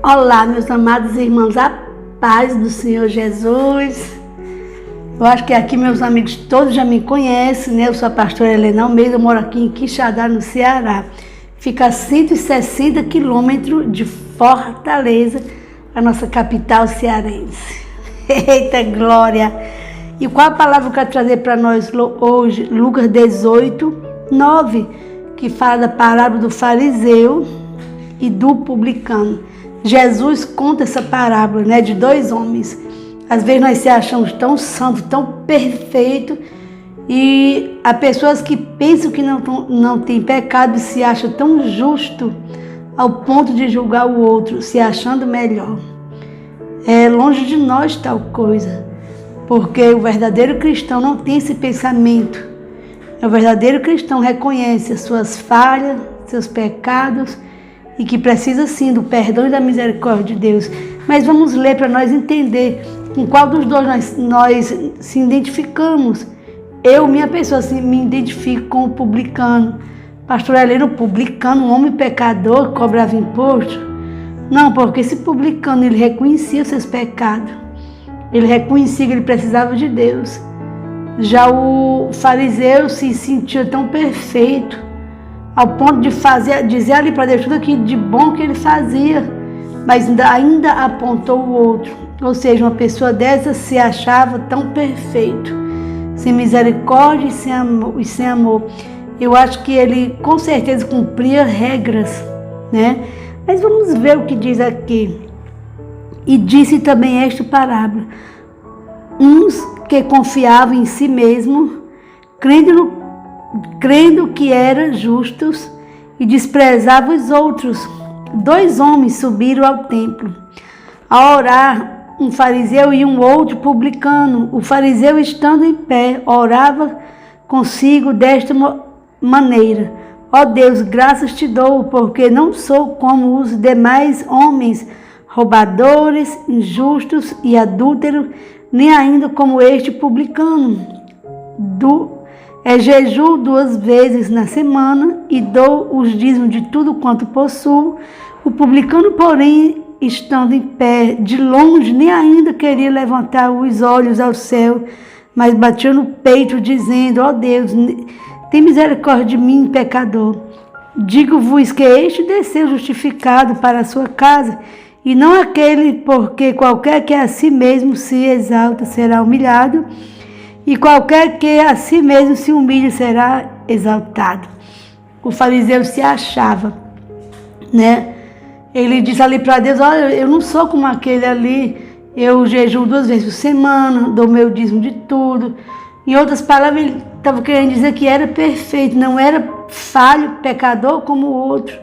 Olá, meus amados irmãos, a paz do Senhor Jesus. Eu acho que aqui meus amigos todos já me conhecem, né? Eu sou a pastora Helena Almeida, eu moro aqui em Quixadá, no Ceará. Fica a 160 quilômetros de Fortaleza, a nossa capital cearense. Eita glória! E qual a palavra que eu quero trazer para nós hoje? Lucas 18, 9, que fala da parábola do fariseu e do publicano. Jesus conta essa parábola, né, de dois homens. Às vezes nós se achamos tão santos, tão perfeitos, e há pessoas que pensam que não tem pecado e se acham tão justo ao ponto de julgar o outro, se achando melhor. É longe de nós tal coisa, porque o verdadeiro cristão não tem esse pensamento. O verdadeiro cristão reconhece as suas falhas, seus pecados, e que precisa sim do perdão e da misericórdia de Deus. Mas vamos ler para nós entender com qual dos dois nós se identificamos. Eu, minha pessoa, me identifico com o publicano. Pastor Helena, o publicano, um homem pecador, cobrava imposto? Não, porque esse publicano, ele reconhecia os seus pecados. Ele reconhecia que ele precisava de Deus. Já o fariseu se sentia tão perfeito, ao ponto de dizer ali para Deus tudo aquilo de bom que ele fazia, mas ainda apontou o outro. Ou seja, uma pessoa dessa se achava tão perfeito, sem misericórdia e sem amor. Eu acho que ele com certeza cumpria regras, né? Mas vamos ver o que diz aqui. E disse também esta parábola: uns que confiavam em si mesmo, crendo que eram justos, e desprezavam os outros. Dois homens subiram ao templo a orar, um fariseu e um outro publicano. O fariseu, estando em pé, orava consigo desta maneira: ó Deus, graças te dou, porque não sou como os demais homens, roubadores, injustos e adúlteros, nem ainda como este publicano. Jejuo 2 vezes na semana e dou os dízimos de tudo quanto possuo. O publicano, porém, estando em pé, de longe, nem ainda queria levantar os olhos ao céu, mas batia no peito, dizendo: ó Deus, tem misericórdia de mim, pecador. Digo-vos que este desceu justificado para a sua casa, e não aquele, porque qualquer que a si mesmo se exalta será humilhado, e qualquer que a si mesmo se humilhe será exaltado. O fariseu se achava, né? Ele disse ali para Deus: olha, eu não sou como aquele ali, eu jejuo 2 vezes por semana, dou meu dízimo de tudo. Em outras palavras, ele estava querendo dizer que era perfeito, não era falho, pecador como o outro.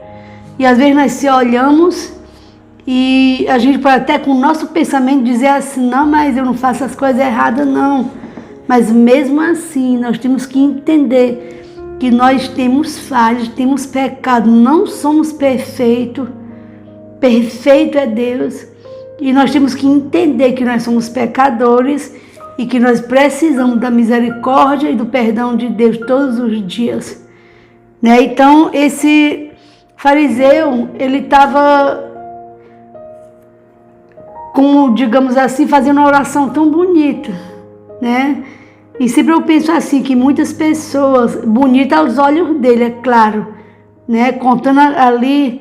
E às vezes nós se olhamos e a gente pode até com o nosso pensamento dizer assim: não, mas eu não faço as coisas erradas, não. Mas mesmo assim, nós temos que entender que nós temos falhas, temos pecado, não somos perfeitos. Perfeito é Deus. E nós temos que entender que nós somos pecadores e que nós precisamos da misericórdia e do perdão de Deus todos os dias, né? Então, esse fariseu, ele estava, como, digamos assim, fazendo uma oração tão bonita, né? E sempre eu penso assim, que muitas pessoas, bonita aos olhos dele, é claro, né? Contando ali,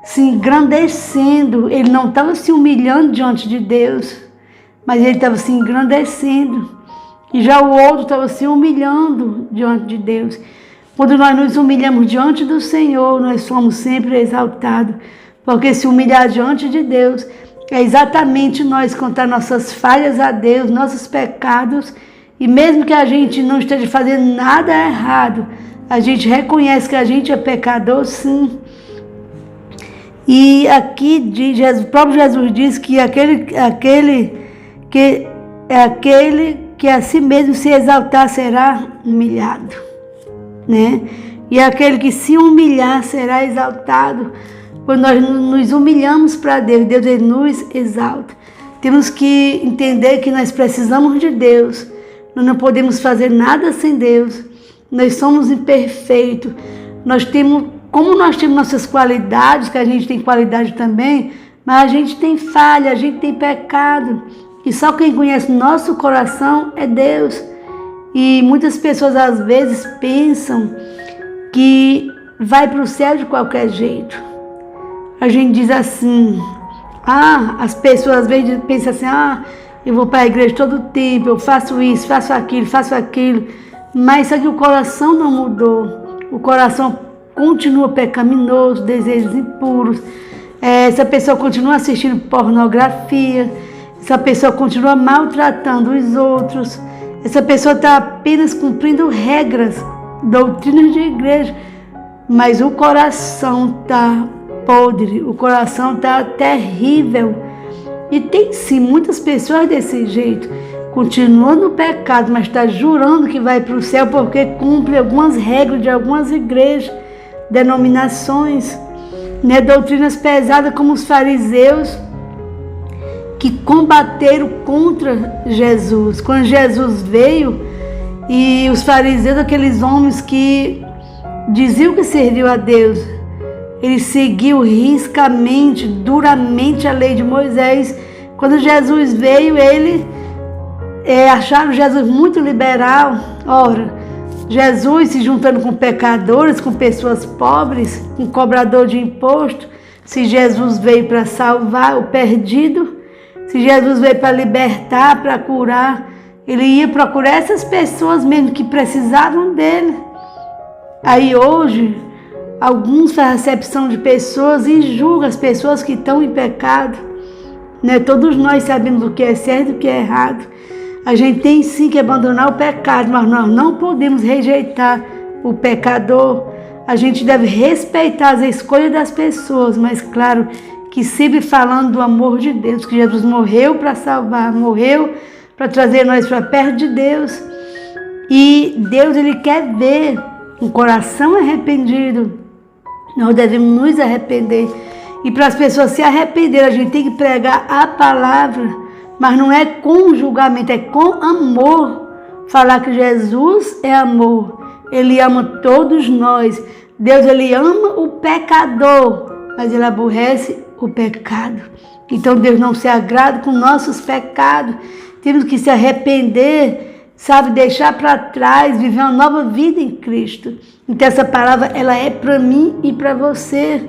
se engrandecendo. Ele não estava se humilhando diante de Deus, mas ele estava se engrandecendo. E já o outro estava se humilhando diante de Deus. Quando nós nos humilhamos diante do Senhor, nós somos sempre exaltados. Porque se humilhar diante de Deus é exatamente nós contar nossas falhas a Deus, nossos pecados. E mesmo que a gente não esteja fazendo nada errado, a gente reconhece que a gente é pecador, sim. E aqui o próprio Jesus diz que aquele que a si mesmo se exaltar será humilhado, né? E aquele que se humilhar será exaltado. Quando nós nos humilhamos para Deus, Deus ele nos exalta. Temos que entender que nós precisamos de Deus. Nós não podemos fazer nada sem Deus. Nós somos imperfeitos. Como nós temos nossas qualidades, que a gente tem qualidade também, Mas a gente tem falha, a gente tem pecado. E só quem conhece nosso coração é Deus. E muitas pessoas às vezes pensam que vai para o céu de qualquer jeito. A gente diz assim, as pessoas às vezes pensam assim, eu vou para a igreja todo o tempo, eu faço isso, faço aquilo. Mas só que o coração não mudou. O coração continua pecaminoso, desejos impuros. Essa pessoa continua assistindo pornografia. Essa pessoa continua maltratando os outros. Essa pessoa está apenas cumprindo regras, doutrinas de igreja. Mas o coração está podre, o coração está terrível. E tem sim muitas pessoas desse jeito, continuando no pecado, mas está jurando que vai para o céu porque cumpre algumas regras de algumas igrejas, denominações, né? Doutrinas pesadas como os fariseus, que combateram contra Jesus. Quando Jesus veio, e os fariseus, aqueles homens que diziam que serviam a Deus, eles seguiam riscamente, duramente a lei de Moisés. Quando Jesus veio, eles acharam Jesus muito liberal. Ora, Jesus se juntando com pecadores, com pessoas pobres, com cobrador de imposto. Se Jesus veio para salvar o perdido, se Jesus veio para libertar, para curar, ele ia procurar essas pessoas mesmo que precisavam dele. Aí hoje, alguns fazem acepção de pessoas e julgam as pessoas que estão em pecado. Né? Todos nós sabemos o que é certo e o que é errado. A gente tem sim que abandonar o pecado, mas nós não podemos rejeitar o pecador. A gente deve respeitar as escolhas das pessoas, mas claro que sempre falando do amor de Deus, que Jesus morreu para salvar, morreu para trazer nós para perto de Deus. E Deus, ele quer ver um coração arrependido. Nós devemos nos arrepender. E para as pessoas se arrependerem, a gente tem que pregar a palavra, mas não é com julgamento, é com amor. Falar que Jesus é amor. Ele ama todos nós. Deus, ele ama o pecador, mas ele aborrece o pecado. Então Deus não se agrada com nossos pecados. Temos que se arrepender, sabe, deixar para trás, viver uma nova vida em Cristo. Então essa palavra, ela é para mim e para você,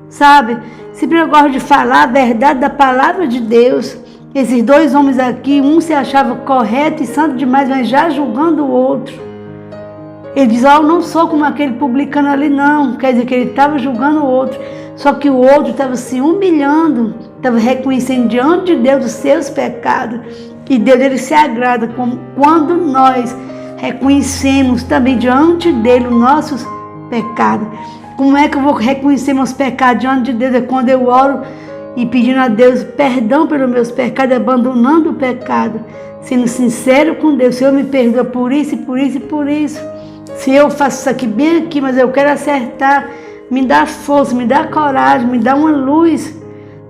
sabe? Sempre eu gosto de falar a verdade da palavra de Deus. Esses dois homens aqui, um se achava correto e santo demais, mas já julgando o outro. Ele diz, eu não sou como aquele publicano ali, não. Quer dizer que ele estava julgando o outro. Só que o outro estava se humilhando, estava reconhecendo diante de Deus os seus pecados. E Deus, ele se agrada quando nós reconhecemos também diante dele os nossos pecados. Como é que eu vou reconhecer meus pecados diante de Deus? É quando eu oro e pedindo a Deus perdão pelos meus pecados, abandonando o pecado, sendo sincero com Deus. Senhor, me perdoa por isso, e por isso e por isso. Se eu faço isso aqui bem aqui, mas eu quero acertar, me dá força, me dá coragem, me dá uma luz.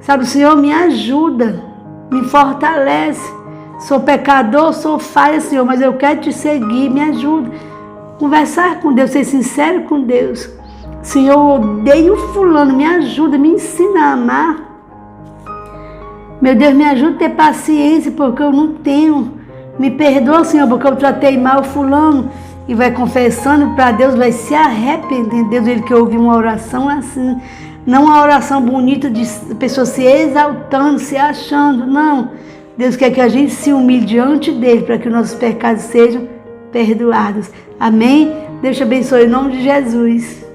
Sabe, Senhor, me ajuda, me fortalece. Sou pecador, sou falha, Senhor, mas eu quero te seguir, me ajuda. Conversar com Deus, ser sincero com Deus. Senhor, eu odeio fulano, me ajuda, me ensina a amar. Meu Deus, me ajuda a ter paciência, porque eu não tenho. Me perdoa, Senhor, porque eu tratei mal fulano. E vai confessando para Deus, vai se arrepender. Deus, ele quer ouvir uma oração assim. Não uma oração bonita de pessoa se exaltando, se achando. Não. Deus quer que a gente se humilhe diante dele para que nossos pecados sejam perdoados. Amém? Deus te abençoe em nome de Jesus.